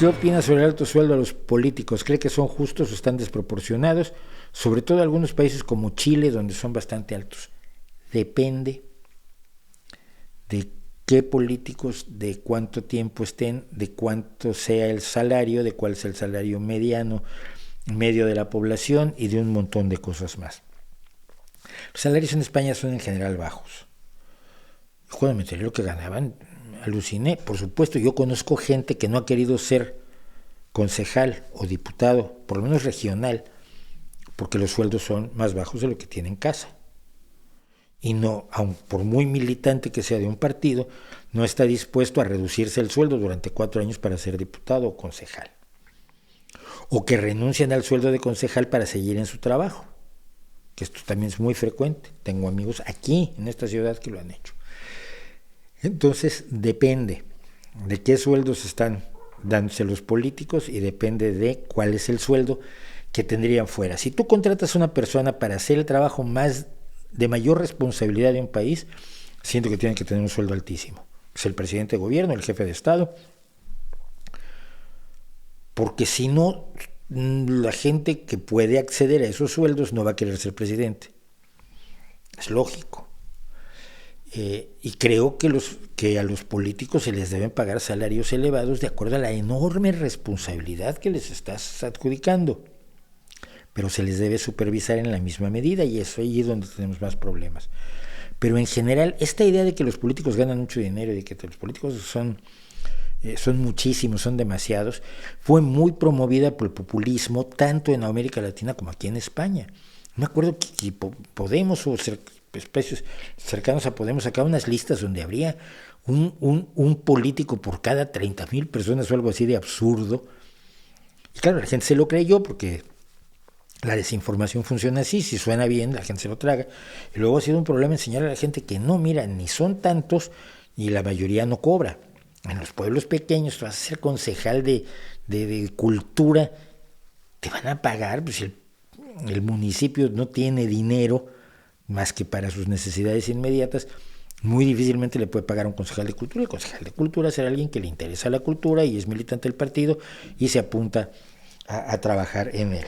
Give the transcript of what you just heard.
¿Qué opinas sobre el alto sueldo a los políticos? ¿Cree que son justos o están desproporcionados? Sobre todo en algunos países como Chile, donde son bastante altos. Depende de qué políticos, de cuánto tiempo estén, de cuánto sea el salario, de cuál es el salario mediano, medio de la población y de un montón de cosas más. Los salarios en España son en general bajos. Cuando me enteré lo que ganaban, aluciné. Por supuesto, yo conozco gente que no ha querido ser concejal o diputado, por lo menos regional, porque los sueldos son más bajos de lo que tiene en casa. Y no, aun por muy militante que sea de un partido, no está dispuesto a reducirse el sueldo durante 4 años para ser diputado o concejal. O que renuncian al sueldo de concejal para seguir en su trabajo, que esto también es muy frecuente. Tengo amigos aquí, en esta ciudad, que lo han hecho. Entonces, depende de qué sueldos están dándose los políticos y depende de cuál es el sueldo que tendrían fuera. Si tú contratas a una persona para hacer el trabajo de mayor responsabilidad de un país, siento que tiene que tener un sueldo altísimo. Es el presidente de gobierno, el jefe de Estado, porque si no, la gente que puede acceder a esos sueldos no va a querer ser presidente. Es lógico. Y creo que a los políticos se les deben pagar salarios elevados de acuerdo a la enorme responsabilidad que les estás adjudicando. Pero se les debe supervisar en la misma medida y es ahí donde tenemos más problemas. Pero en general, esta idea de que los políticos ganan mucho dinero y de que los políticos son muchísimos, son demasiados, fue muy promovida por el populismo tanto en América Latina como aquí en España. Me acuerdo que Podemos o especies cercanos a Podemos sacaban unas listas donde habría un político por cada 30,000 personas o algo así de absurdo. Y claro, la gente se lo creyó porque la desinformación funciona así, si suena bien la gente se lo traga. Y luego ha sido un problema enseñar a la gente que no, mira, ni son tantos y la mayoría no cobra. En los pueblos pequeños tú vas a ser concejal de cultura, te van a pagar, pues el municipio no tiene dinero más que para sus necesidades inmediatas, muy difícilmente le puede pagar a un concejal de cultura. El concejal de cultura será alguien que le interesa la cultura y es militante del partido y se apunta a trabajar en él.